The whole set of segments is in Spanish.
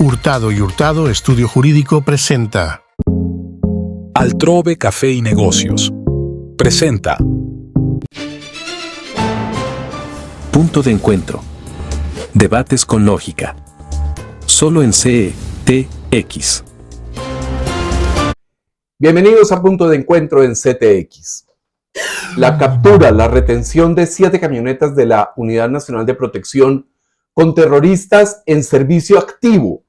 Hurtado y Hurtado Estudio Jurídico presenta Altrove Café y Negocios presenta Punto de Encuentro. Debates con lógica. Solo en CTX. Bienvenidos a Punto de Encuentro en CTX. La captura, la retención de 7 camionetas de la Unidad Nacional de Protección con terroristas en servicio activo,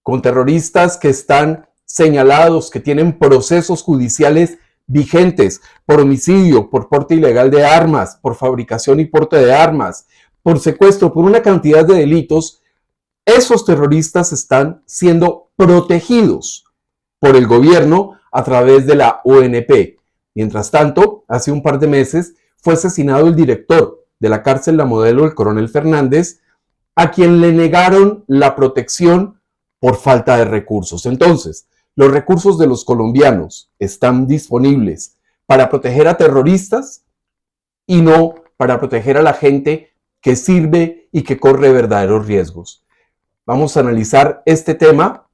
con terroristas que están señalados, que tienen procesos judiciales vigentes por homicidio, por porte ilegal de armas, por fabricación y porte de armas, por secuestro, por una cantidad de delitos. Esos terroristas están siendo protegidos por el gobierno a través de la ONP. Mientras tanto, hace un par de meses fue asesinado el director de la cárcel La Modelo, el coronel Fernández, a quien le negaron la protección por falta de recursos. Entonces, los recursos de los colombianos están disponibles para proteger a terroristas y no para proteger a la gente que sirve y que corre verdaderos riesgos. Vamos a analizar este tema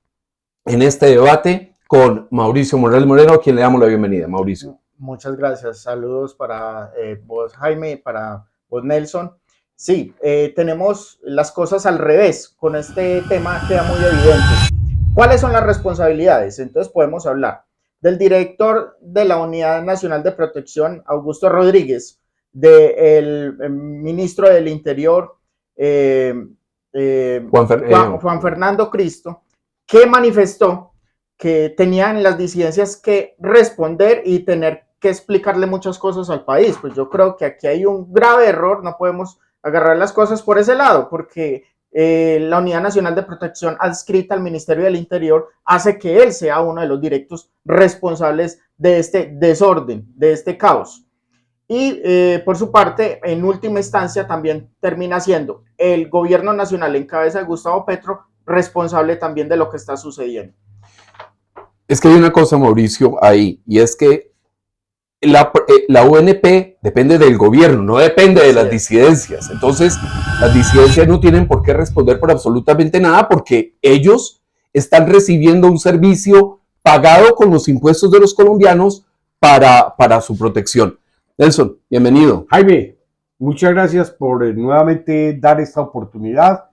en este debate con Mauricio Morales Moreno, a quien le damos la bienvenida. Mauricio. Muchas gracias. Saludos para vos, Jaime, para vos, Nelson. Sí, tenemos las cosas al revés. Con este tema queda muy evidente. ¿Cuáles son las responsabilidades? Entonces podemos hablar del director de la Unidad Nacional de Protección, Augusto Rodríguez, del ministro del Interior, Juan Fernando Cristo, que manifestó que tenían las disidencias que responder y tener que explicarle muchas cosas al país. Pues yo creo que aquí hay un grave error, no podemos agarrar las cosas por ese lado, porque la Unidad Nacional de Protección adscrita al Ministerio del Interior hace que él sea uno de los directos responsables de este desorden, de este caos. Y por su parte, en última instancia, también termina siendo el gobierno nacional en cabeza de Gustavo Petro responsable también de lo que está sucediendo. Es que hay una cosa, Mauricio, ahí, y es que la UNP depende del gobierno, no depende de las disidencias. Entonces, las disidencias no tienen por qué responder por absolutamente nada porque ellos están recibiendo un servicio pagado con los impuestos de los colombianos para su protección. Nelson, bienvenido. Jaime, muchas gracias por nuevamente dar esta oportunidad,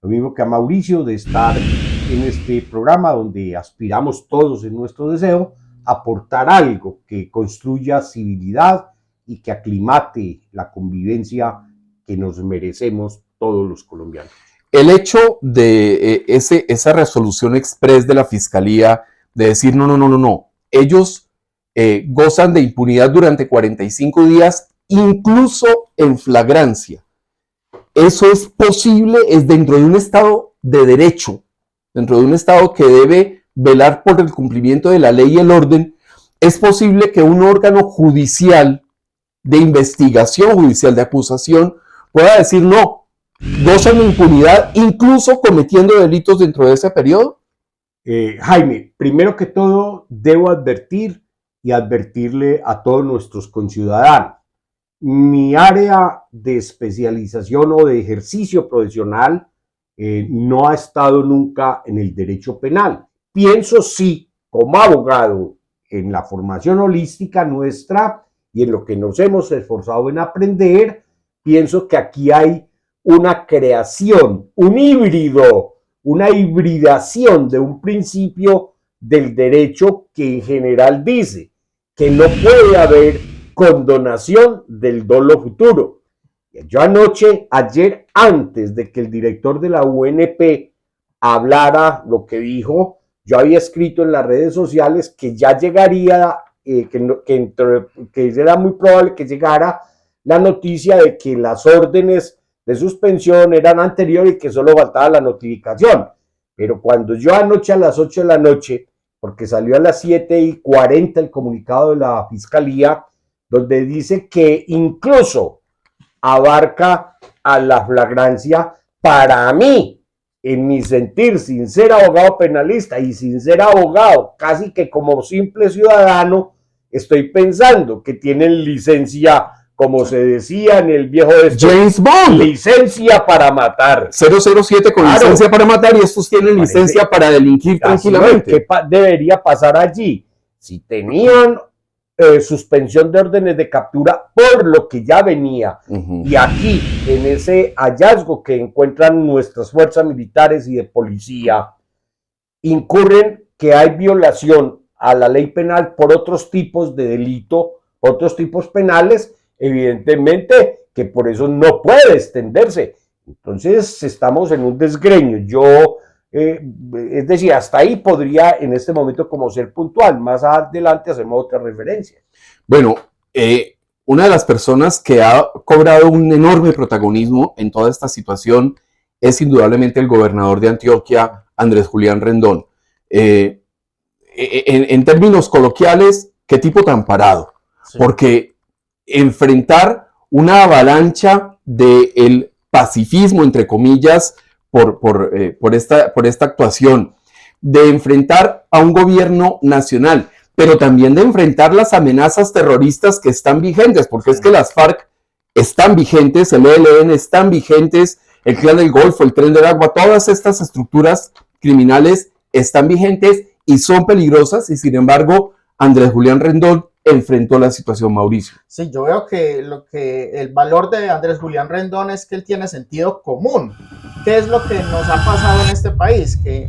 lo mismo que a Mauricio, de estar en este programa donde aspiramos todos en nuestro deseo a aportar algo que construya civilidad y que aclimate la convivencia que nos merecemos todos los colombianos. El hecho de esa resolución express de la Fiscalía de decir no, ellos gozan de impunidad durante 45 días, incluso en flagrancia. Eso es posible, es dentro de un Estado de derecho, dentro de un Estado que debe velar por el cumplimiento de la ley y el orden. Es posible que un órgano judicial de investigación, judicial de acusación, pueda decir no, gozan de impunidad, incluso cometiendo delitos dentro de ese periodo. Jaime, primero que todo, debo advertir y advertirle a todos nuestros conciudadanos. Mi área de especialización o de ejercicio profesional no ha estado nunca en el derecho penal. Pienso sí, como abogado, en la formación holística nuestra y en lo que nos hemos esforzado en aprender, pienso que aquí hay una creación, un híbrido, una hibridación de un principio del derecho que en general dice que no puede haber condonación del dolo futuro. Yo ayer, antes de que el director de la UNP hablara lo que dijo, yo había escrito en las redes sociales que ya llegaría, que era muy probable que llegara la noticia de que las órdenes de suspensión eran anteriores y que solo faltaba la notificación. Pero cuando yo anoche a las 8 de la noche, porque salió a las 7:40 el comunicado de la Fiscalía, donde dice que incluso abarca a la flagrancia, para mí, en mi sentir, sin ser abogado penalista y sin ser abogado, casi que como simple ciudadano, estoy pensando que tienen licencia como se decía en el viejo este, James Bond. licencia para matar. 007 con Claro. licencia para matar y estos tienen Parece- licencia para delinquir Así es, tranquilamente. ¿qué debería pasar allí? Si tenían suspensión de órdenes de captura por lo que ya venía, Ujú. y aquí, en ese hallazgo que encuentran nuestras fuerzas militares y de policía, incurren que hay violación a la ley penal por otros tipos de delito, otros tipos penales, evidentemente que por eso no puede extenderse. Entonces estamos en un desgreño. Yo, es decir, hasta ahí podría en este momento como ser puntual. Más adelante hacemos otra referencia. Bueno, una de las personas que ha cobrado un enorme protagonismo en toda esta situación es indudablemente el gobernador de Antioquia, Andrés Julián Rendón. En términos coloquiales, ¿qué tipo tan parado? Sí. Porque enfrentar una avalancha del pacifismo, entre comillas, por esta actuación, de enfrentar a un gobierno nacional, pero también de enfrentar las amenazas terroristas que están vigentes, porque es que las FARC están vigentes, el ELN están vigentes, el Clan del Golfo, el Tren del Agua, todas estas estructuras criminales están vigentes y son peligrosas, y sin embargo, Andrés Julián Rendón enfrentó la situación, Mauricio. Sí, yo veo que el valor de Andrés Julián Rendón es que él tiene sentido común. ¿Qué es lo que nos ha pasado en este país? Que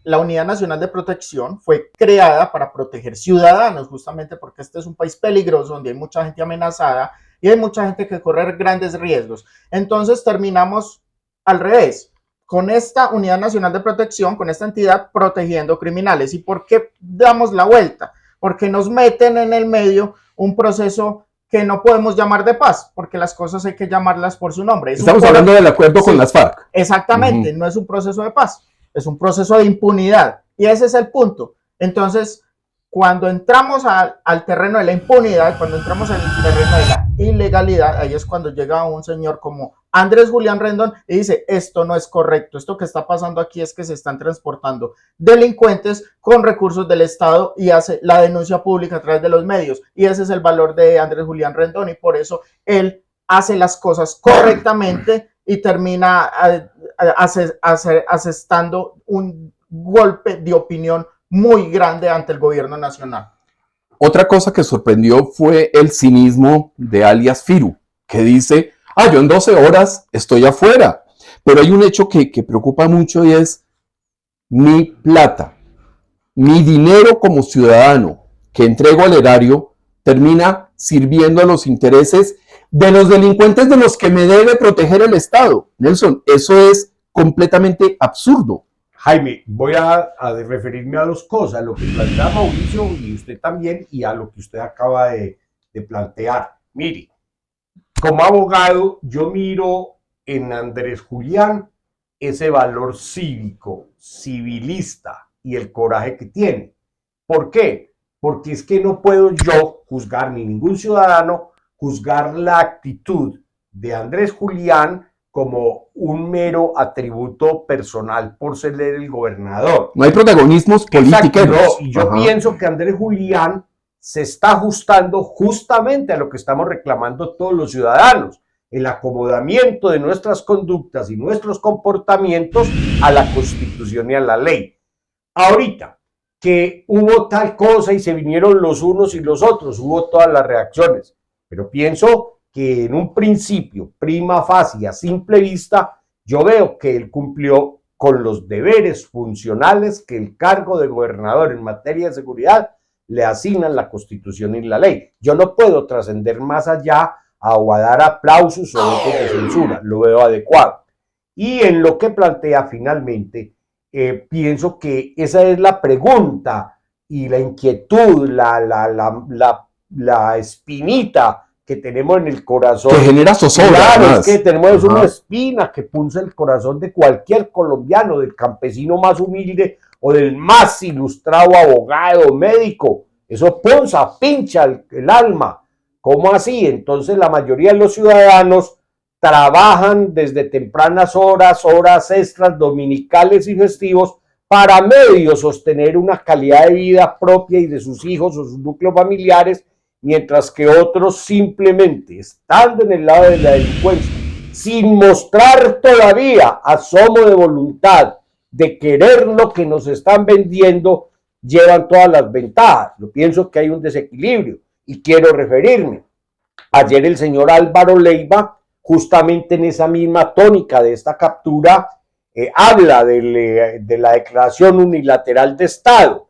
la Unidad Nacional de Protección fue creada para proteger ciudadanos, justamente porque este es un país peligroso, donde hay mucha gente amenazada y hay mucha gente que corre grandes riesgos. Entonces terminamos al revés, con esta Unidad Nacional de Protección, con esta entidad protegiendo criminales. ¿Y por qué damos la vuelta? Porque nos meten en el medio un proceso que no podemos llamar de paz, porque las cosas hay que llamarlas por su nombre. Estamos hablando del acuerdo con Sí, las FARC. Exactamente, no es un proceso de paz, es un proceso de impunidad. Y ese es el punto. Entonces, cuando entramos al terreno de la impunidad, cuando entramos al terreno de la ilegalidad, ahí es cuando llega un señor como Andrés Julián Rendón y dice, esto no es correcto, esto que está pasando aquí es que se están transportando delincuentes con recursos del Estado y hace la denuncia pública a través de los medios. Y ese es el valor de Andrés Julián Rendón y por eso él hace las cosas correctamente y termina asestando un golpe de opinión muy grande ante el gobierno nacional. Otra cosa que sorprendió fue el cinismo de alias Firu, que dice, yo en 12 horas estoy afuera. Pero hay un hecho que preocupa mucho y es mi plata, mi dinero como ciudadano que entrego al erario termina sirviendo a los intereses de los delincuentes de los que me debe proteger el Estado. Nelson, eso es completamente absurdo. Jaime, voy a referirme a dos cosas, a lo que plantea Mauricio y usted también, y a lo que usted acaba de plantear. Mire, como abogado, yo miro en Andrés Julián ese valor cívico, civilista y el coraje que tiene. ¿Por qué? Porque es que no puedo yo juzgar, ni ningún ciudadano, juzgar la actitud de Andrés Julián como un mero atributo personal por ser el gobernador. No hay protagonismos políticos. No, y yo pienso que Andrés Julián se está ajustando justamente a lo que estamos reclamando todos los ciudadanos, el acomodamiento de nuestras conductas y nuestros comportamientos a la Constitución y a la ley. Ahorita que hubo tal cosa y se vinieron los unos y los otros, hubo todas las reacciones, pero pienso que en un principio, prima facie, a simple vista, yo veo que él cumplió con los deberes funcionales que el cargo de gobernador en materia de seguridad le asignan la Constitución y la ley. Yo no puedo trascender más allá o a dar aplausos o votos de censura, lo veo adecuado. Y en lo que plantea finalmente, pienso que esa es la pregunta y la inquietud, la espinita que tenemos en el corazón. Que genera zozobra. Claro, es que tenemos una espina que punza el corazón de cualquier colombiano, del campesino más humilde o del más ilustrado abogado, médico. Eso punza, pincha el alma. ¿Cómo así? Entonces la mayoría de los ciudadanos trabajan desde tempranas horas, horas extras, dominicales y festivos, para medio sostener una calidad de vida propia y de sus hijos o sus núcleos familiares, mientras que otros simplemente, estando en el lado de la delincuencia, sin mostrar todavía asomo de voluntad de querer lo que nos están vendiendo, llevan todas las ventajas. Yo pienso que hay un desequilibrio y quiero referirme. Ayer el señor Álvaro Leiva, justamente en esa misma tónica de esta captura, habla de la declaración unilateral de Estado.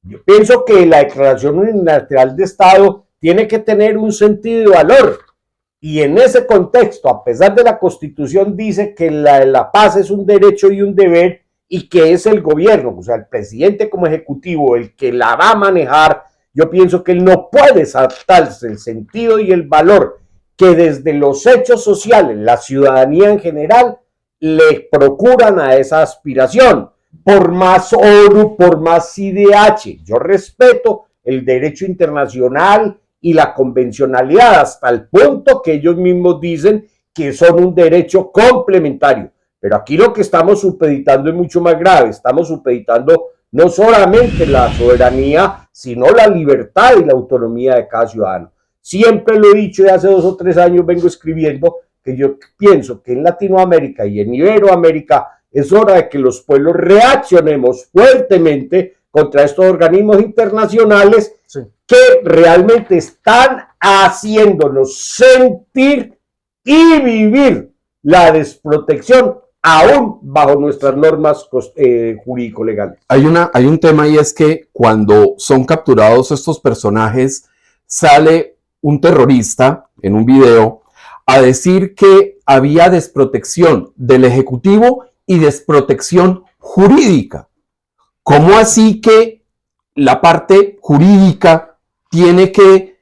Yo pienso que la declaración unilateral de Estado tiene que tener un sentido de valor. Y en ese contexto, a pesar de la Constitución, dice que la paz es un derecho y un deber y que es el gobierno, o sea, el presidente como ejecutivo, el que la va a manejar. Yo pienso que él no puede saltarse el sentido y el valor que desde los hechos sociales, la ciudadanía en general, le procuran a esa aspiración. Por más ONU, por más IDH, yo respeto el derecho internacional y la convencionalidad hasta el punto que ellos mismos dicen que son un derecho complementario. Pero aquí lo que estamos supeditando es mucho más grave. Estamos supeditando no solamente la soberanía, sino la libertad y la autonomía de cada ciudadano. Siempre lo he dicho y hace 2 o 3 años vengo escribiendo que yo pienso que en Latinoamérica y en Iberoamérica es hora de que los pueblos reaccionemos fuertemente contra estos organismos internacionales que realmente están haciéndonos sentir y vivir la desprotección aún bajo nuestras normas jurídico-legales. Hay un tema y es que cuando son capturados estos personajes, sale un terrorista en un video a decir que había desprotección del Ejecutivo y desprotección jurídica. ¿Cómo así que la parte jurídica tiene que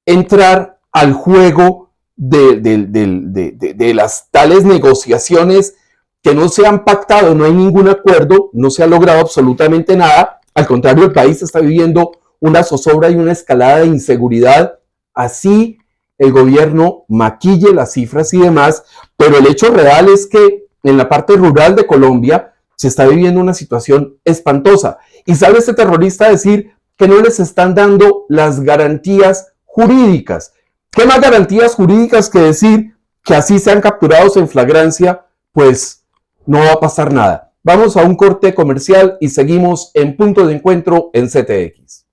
entrar al juego de las tales negociaciones que no se han pactado? No hay ningún acuerdo, no se ha logrado absolutamente nada. Al contrario, el país está viviendo una zozobra y una escalada de inseguridad. Así el gobierno maquille las cifras y demás, pero el hecho real es que en la parte rural de Colombia se está viviendo una situación espantosa. Y sale este terrorista a decir que no les están dando las garantías jurídicas. ¿Qué más garantías jurídicas que decir que así sean capturados en flagrancia? Pues no va a pasar nada. Vamos a un corte comercial y seguimos en Punto de Encuentro en CTX.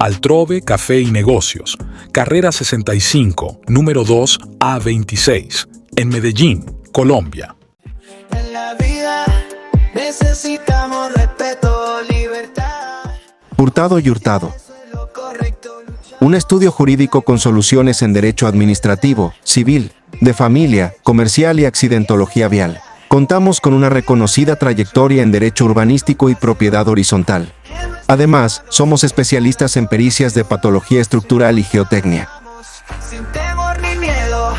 Altrove Café y Negocios, Carrera 65, número 2 A26, en Medellín, Colombia. En la vida necesitamos respeto, libertad. Hurtado y Hurtado. Un estudio jurídico con soluciones en derecho administrativo, civil, de familia, comercial y accidentología vial. Contamos con una reconocida trayectoria en derecho urbanístico y propiedad horizontal. Además, somos especialistas en pericias de patología estructural y geotecnia. Sin temor ni miedo,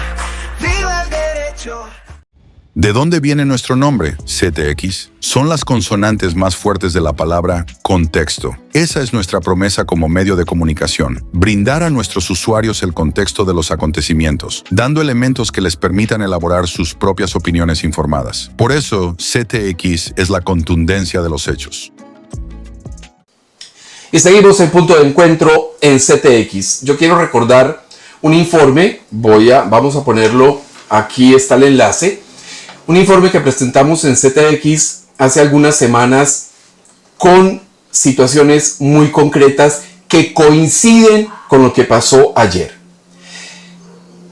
viva el derecho. ¿De dónde viene nuestro nombre, CTX? Son las consonantes más fuertes de la palabra contexto. Esa es nuestra promesa como medio de comunicación, brindar a nuestros usuarios el contexto de los acontecimientos, dando elementos que les permitan elaborar sus propias opiniones informadas. Por eso, CTX es la contundencia de los hechos. Y seguimos en Punto de Encuentro en CTX. Yo quiero recordar un informe, vamos a ponerlo, aquí está el enlace, un informe que presentamos en CTX hace algunas semanas con situaciones muy concretas que coinciden con lo que pasó ayer.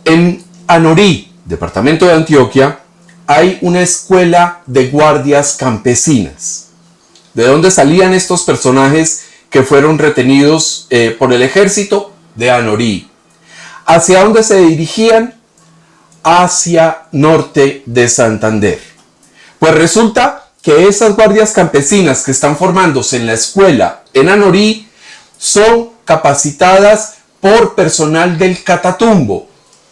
En Anorí, departamento de Antioquia, hay una escuela de guardias campesinas. ¿De dónde salían estos personajes que fueron retenidos por el ejército? De Anorí. ¿Hacia dónde se dirigían? Hacia norte de Santander. Pues resulta que esas guardias campesinas que están formándose en la escuela en Anorí son capacitadas por personal del Catatumbo.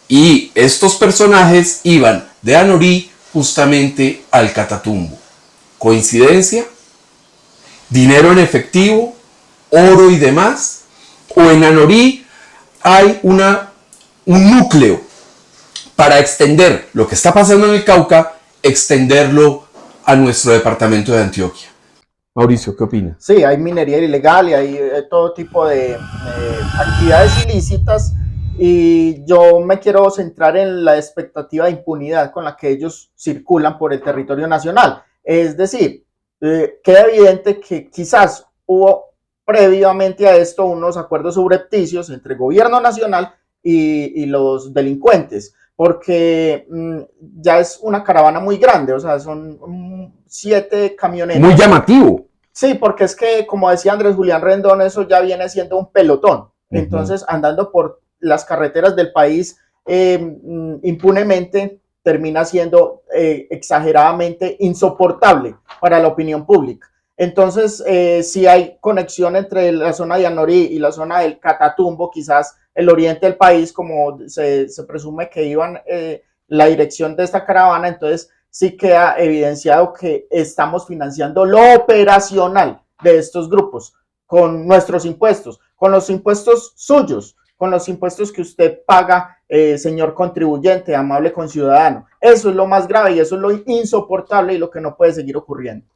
Y estos personajes iban de Anorí justamente al Catatumbo. ¿Coincidencia? ¿Dinero en efectivo? ¿Oro y demás? ¿O en Anorí hay un núcleo para extender lo que está pasando en el Cauca, extenderlo a nuestro departamento de Antioquia? Mauricio, ¿qué opinas? Sí, hay minería ilegal y hay todo tipo de actividades ilícitas, y yo me quiero centrar en la expectativa de impunidad con la que ellos circulan por el territorio nacional. Es decir, queda evidente que quizás hubo previamente a esto unos acuerdos subrepticios entre el gobierno nacional y los delincuentes, porque ya es una caravana muy grande, o sea, son 7 camionetas. Muy llamativo. Sí, porque es que, como decía Andrés Julián Rendón, eso ya viene siendo un pelotón. Entonces, andando por las carreteras del país impunemente, termina siendo exageradamente insoportable para la opinión pública. Entonces, si hay conexión entre la zona de Anorí y la zona del Catatumbo, quizás el oriente del país, como se presume que iban la dirección de esta caravana, entonces sí queda evidenciado que estamos financiando lo operacional de estos grupos con nuestros impuestos, con los impuestos suyos, con los impuestos que usted paga, señor contribuyente, amable conciudadano. Eso es lo más grave y eso es lo insoportable y lo que no puede seguir ocurriendo.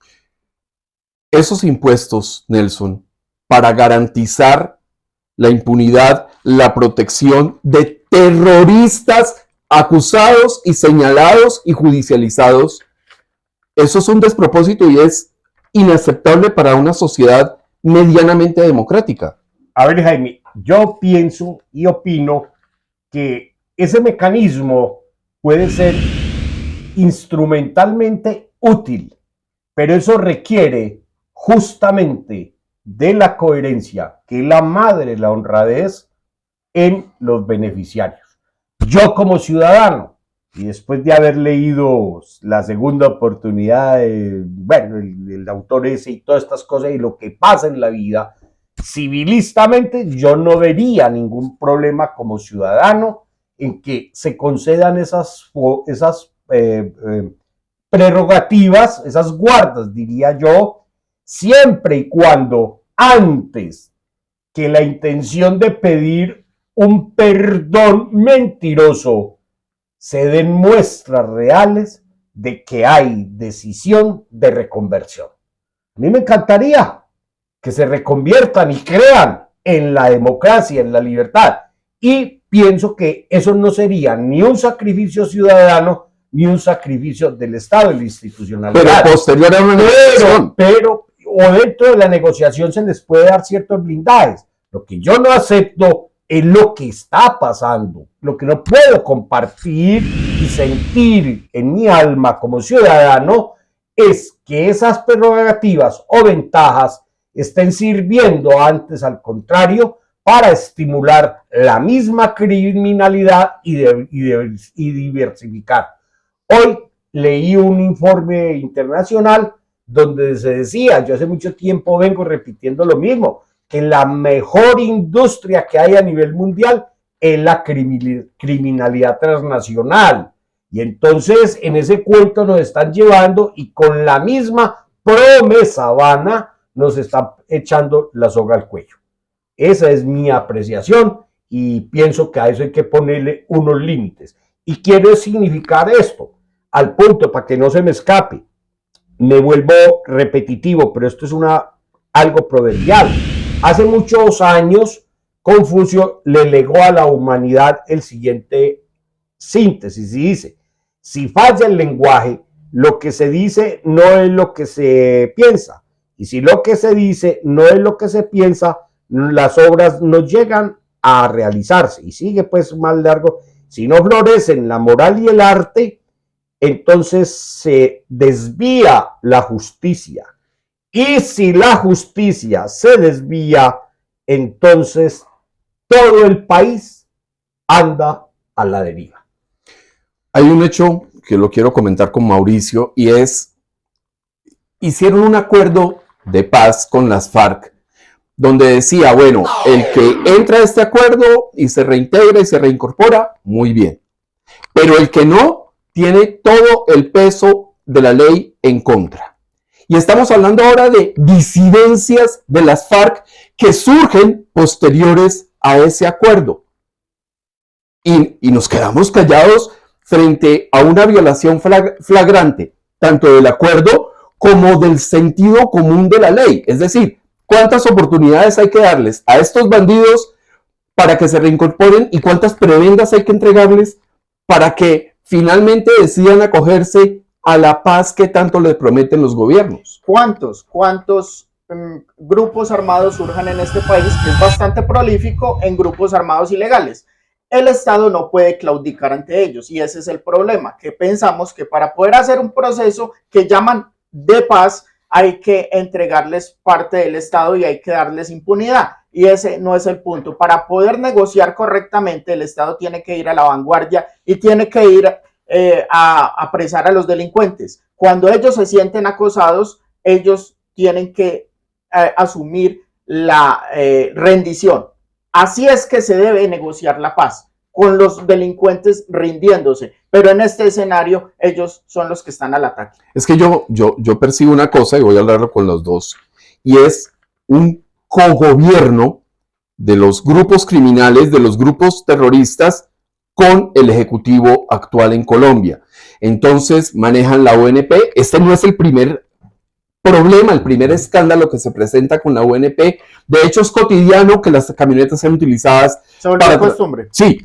Esos impuestos, Nelson, para garantizar la impunidad, la protección de terroristas acusados y señalados y judicializados, eso es un despropósito y es inaceptable para una sociedad medianamente democrática. A ver, Jaime, yo pienso y opino que ese mecanismo puede ser instrumentalmente útil, pero eso requiere justamente de la coherencia, que es la madre de la honradez, en los beneficiarios. Yo como ciudadano, y después de haber leído La segunda oportunidad, el autor ese y todas estas cosas y lo que pasa en la vida, civilistamente yo no vería ningún problema como ciudadano en que se concedan esas prerrogativas, esas guardas, diría yo, siempre y cuando antes que la intención de pedir un perdón mentiroso se den muestras reales de que hay decisión de reconversión. A mí me encantaría que se reconviertan y crean en la democracia, en la libertad, y pienso que eso no sería ni un sacrificio ciudadano ni un sacrificio del Estado y la institucionalidad. Pero posterior a una negociación. O dentro de la negociación se les puede dar ciertos blindajes. Lo que yo no acepto es lo que está pasando, lo que no puedo compartir y sentir en mi alma como ciudadano es que esas prerrogativas o ventajas estén sirviendo antes, al contrario, para estimular la misma criminalidad y diversificar. Hoy leí un informe internacional donde se decía, yo hace mucho tiempo vengo repitiendo lo mismo, que la mejor industria que hay a nivel mundial es la criminalidad transnacional. Y entonces en ese cuento nos están llevando y con la misma promesa vana nos están echando la soga al cuello. Esa es mi apreciación y pienso que a eso hay que ponerle unos límites. Y quiero significar esto, al punto para que no se me escape. Me vuelvo repetitivo, pero esto es algo proverbial. Hace muchos años, Confucio le legó a la humanidad el siguiente síntesis y dice, si falla el lenguaje, lo que se dice no es lo que se piensa. Y si lo que se dice no es lo que se piensa, las obras no llegan a realizarse. Y sigue pues más largo. Si no florecen la moral y el arte, entonces se desvía la justicia. Y si la justicia se desvía, entonces todo el país anda a la deriva. Hay un hecho que lo quiero comentar con Mauricio y es, hicieron un acuerdo de paz con las FARC, donde decía, bueno, el que entra a este acuerdo y se reintegra y se reincorpora, muy bien. Pero el que no, tiene todo el peso de la ley en contra. Y estamos hablando ahora de disidencias de las FARC que surgen posteriores a ese acuerdo. Y nos quedamos callados frente a una violación flagrante, tanto del acuerdo como del sentido común de la ley. Es decir, ¿cuántas oportunidades hay que darles a estos bandidos para que se reincorporen y cuántas prebendas hay que entregarles para que finalmente decidan acogerse a la paz que tanto les prometen los gobiernos? ¿Cuántos grupos armados surjan en este país, que es bastante prolífico en grupos armados ilegales? El Estado no puede claudicar ante ellos y ese es el problema, que pensamos que para poder hacer un proceso que llaman de paz hay que entregarles parte del Estado y hay que darles impunidad, y ese no es el punto. Para poder negociar correctamente el Estado tiene que ir a la vanguardia y tiene que ir a apresar a los delincuentes. Cuando ellos se sienten acosados, ellos tienen que asumir la rendición. Así es que se debe negociar la paz, con los delincuentes rindiéndose, pero en este escenario ellos son los que están al ataque. Es que yo percibo una cosa, y voy a hablarlo con los dos, y es un cogobierno de los grupos criminales, de los grupos terroristas, con el Ejecutivo actual en Colombia. Entonces manejan la UNP. Este no es el primer problema, el primer escándalo que se presenta con la UNP. De hecho, es cotidiano que las camionetas sean utilizadas para costumbre. Sí,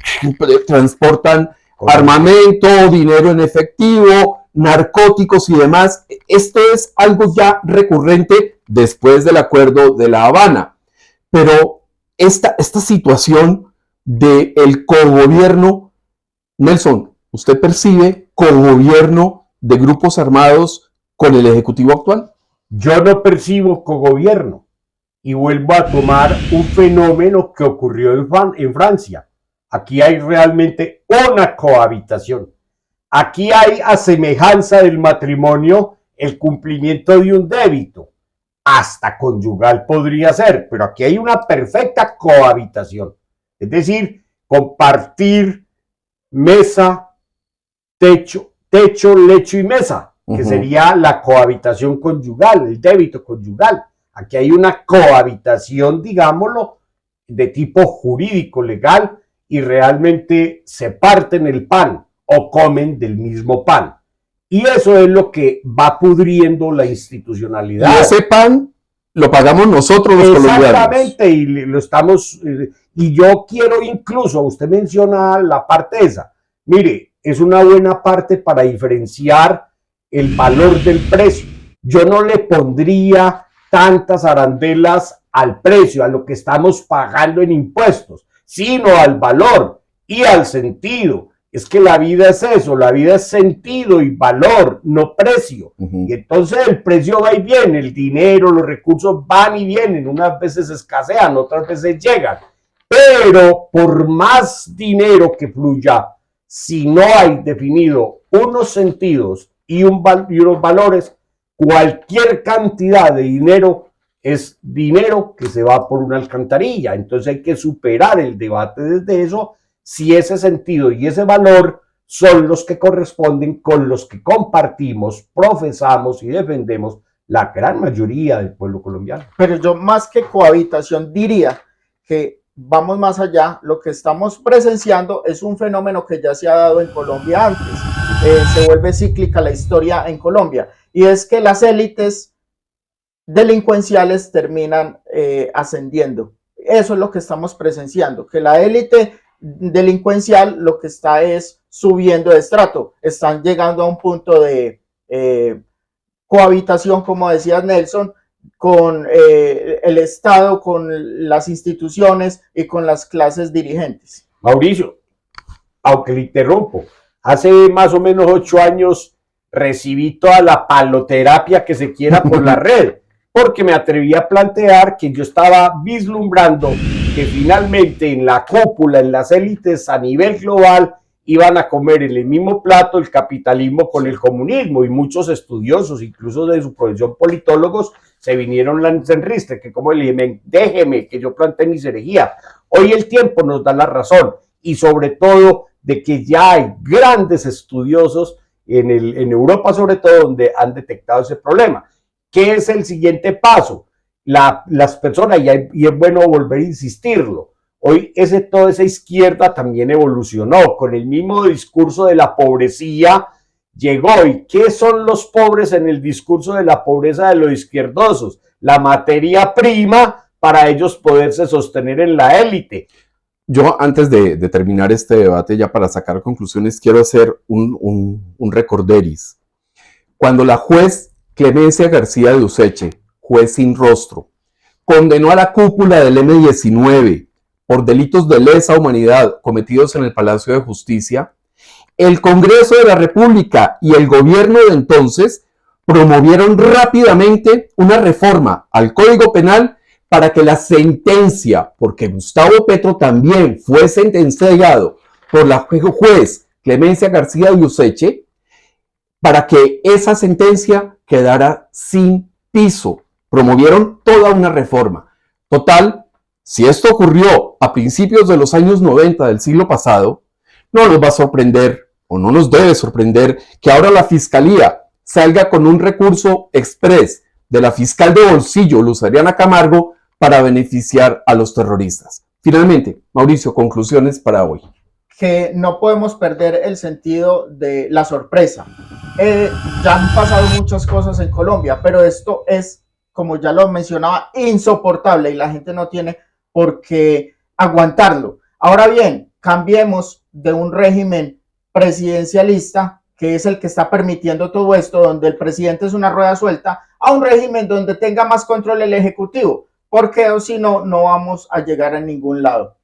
transportan armamento, dinero en efectivo, narcóticos y demás. Esto es algo ya recurrente después del acuerdo de La Habana. Pero esta situación del cogobierno, Nelson, ¿usted percibe cogobierno de grupos armados con el Ejecutivo actual? Yo no percibo cogobierno y vuelvo a tomar un fenómeno que ocurrió en Francia. Aquí hay realmente una cohabitación. Aquí hay, a semejanza del matrimonio, el cumplimiento de un débito. Hasta conyugal podría ser, pero aquí hay una perfecta cohabitación. Es decir, compartir mesa, techo, lecho y mesa, que sería la cohabitación conyugal, el débito conyugal. Aquí hay una cohabitación, digámoslo, de tipo jurídico, legal, y realmente se parten el pan o comen del mismo pan. Y eso es lo que va pudriendo la institucionalidad. Y ese pan lo pagamos nosotros los colombianos. Exactamente, y lo estamos... Y yo quiero incluso, usted menciona la parte esa, mire, es una buena parte para diferenciar el valor del precio. Yo no le pondría tantas arandelas al precio, a lo que estamos pagando en impuestos, sino al valor y al sentido. Es que la vida es eso, la vida es sentido y valor, no precio. Y entonces el precio va y viene, el dinero, los recursos van y vienen, unas veces escasean, otras veces llegan. Pero por más dinero que fluya, si no hay definido unos sentidos y unos valores, cualquier cantidad de dinero es dinero que se va por una alcantarilla. Entonces hay que superar el debate desde eso, si ese sentido y ese valor son los que corresponden con los que compartimos, profesamos y defendemos la gran mayoría del pueblo colombiano. Pero yo, más que cohabitación, diría que vamos más allá. Lo que estamos presenciando es un fenómeno que ya se ha dado en Colombia antes. Se vuelve cíclica la historia en Colombia, y es que las élites delincuenciales terminan ascendiendo. Eso es lo que estamos presenciando, que la élite delincuencial lo que está es subiendo de estrato. Están llegando a un punto de cohabitación, como decía Nelson, con el Estado, con las instituciones y con las clases dirigentes. Mauricio, aunque le interrumpo, hace más o menos 8 años recibí toda la paloterapia que se quiera por la red, porque me atreví a plantear que yo estaba vislumbrando que finalmente en la cúpula, en las élites a nivel global, iban a comer en el mismo plato el capitalismo con el comunismo, y muchos estudiosos, incluso de su profesión politólogos, se vinieron en ristre, que como le dije, déjeme que yo plantee mis herejías. Hoy el tiempo nos da la razón, y sobre todo de que ya hay grandes estudiosos en Europa, sobre todo, donde han detectado ese problema. ¿Qué es el siguiente paso? Las personas, y es bueno volver a insistirlo, hoy toda esa izquierda también evolucionó con el mismo discurso de la pobrecía, llegó. ¿Y qué son los pobres en el discurso de la pobreza de los izquierdosos? La materia prima para ellos poderse sostener en la élite. Yo, antes de terminar este debate, ya para sacar conclusiones, quiero hacer un recorderis. Cuando la juez Clemencia García de Useche, juez sin rostro, condenó a la cúpula del M-19 por delitos de lesa humanidad cometidos en el Palacio de Justicia, el Congreso de la República y el gobierno de entonces promovieron rápidamente una reforma al Código Penal para que la sentencia, porque Gustavo Petro también fue sentenciado por la juez Clemencia García de Useche, para que esa sentencia quedara sin piso. Promovieron toda una reforma. Total, si esto ocurrió a principios de los años 90 del siglo pasado, no nos va a sorprender, o no nos debe sorprender, que ahora la Fiscalía salga con un recurso exprés de la fiscal de bolsillo, Luz Adriana Camargo, para beneficiar a los terroristas. Finalmente, Mauricio, conclusiones para hoy. Que no podemos perder el sentido de la sorpresa. Ya han pasado muchas cosas en Colombia, pero esto es, como ya lo mencionaba, insoportable y la gente no tiene por qué aguantarlo. Ahora bien, cambiemos de un régimen presidencialista, que es el que está permitiendo todo esto, donde el presidente es una rueda suelta, a un régimen donde tenga más control el Ejecutivo, porque o si no, no vamos a llegar a ningún lado.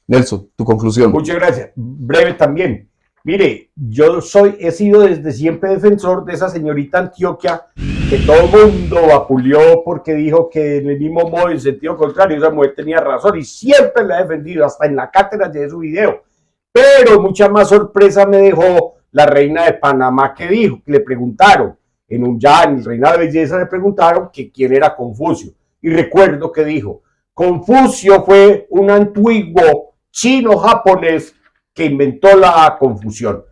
Nelson, tu conclusión. Muchas gracias. Breve también. Mire, he sido desde siempre defensor de esa señorita Antioquia que todo el mundo vapuleó porque dijo que en el mismo modo, en sentido contrario, esa mujer tenía razón y siempre la he defendido, hasta en la cátedra de su video. Pero mucha más sorpresa me dejó la reina de Panamá que dijo, que le preguntaron, en el Reina de Belleza le preguntaron que quién era Confucio. Y recuerdo que dijo, Confucio fue un antiguo chino-japonés que inventó la confusión.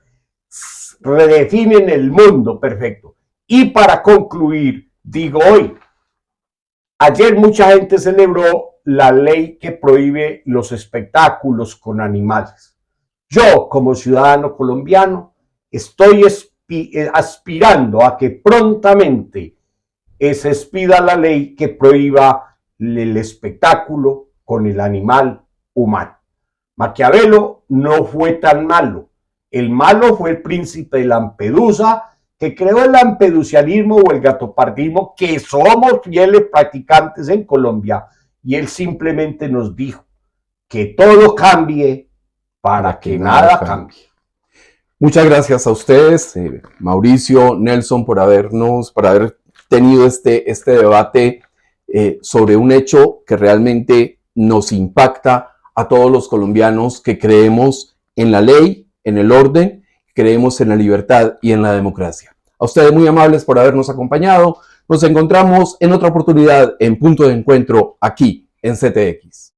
Redefinen el mundo, perfecto. Y para concluir, digo hoy, ayer mucha gente celebró la ley que prohíbe los espectáculos con animales. Yo, como ciudadano colombiano, estoy aspirando a que prontamente se expida la ley que prohíba el espectáculo con el animal humano. Maquiavelo no fue tan malo. El malo fue el príncipe de Lampedusa, que creó el lampedusianismo o el gatopardismo, que somos fieles practicantes en Colombia, y él simplemente nos dijo que todo cambie para que nada cambie. Muchas gracias a ustedes, Mauricio, Nelson, por haber tenido este debate sobre un hecho que realmente nos impacta a todos los colombianos que creemos en la ley, en el orden, creemos en la libertad y en la democracia. A ustedes muy amables por habernos acompañado. Nos encontramos en otra oportunidad en Punto de Encuentro aquí en CTX.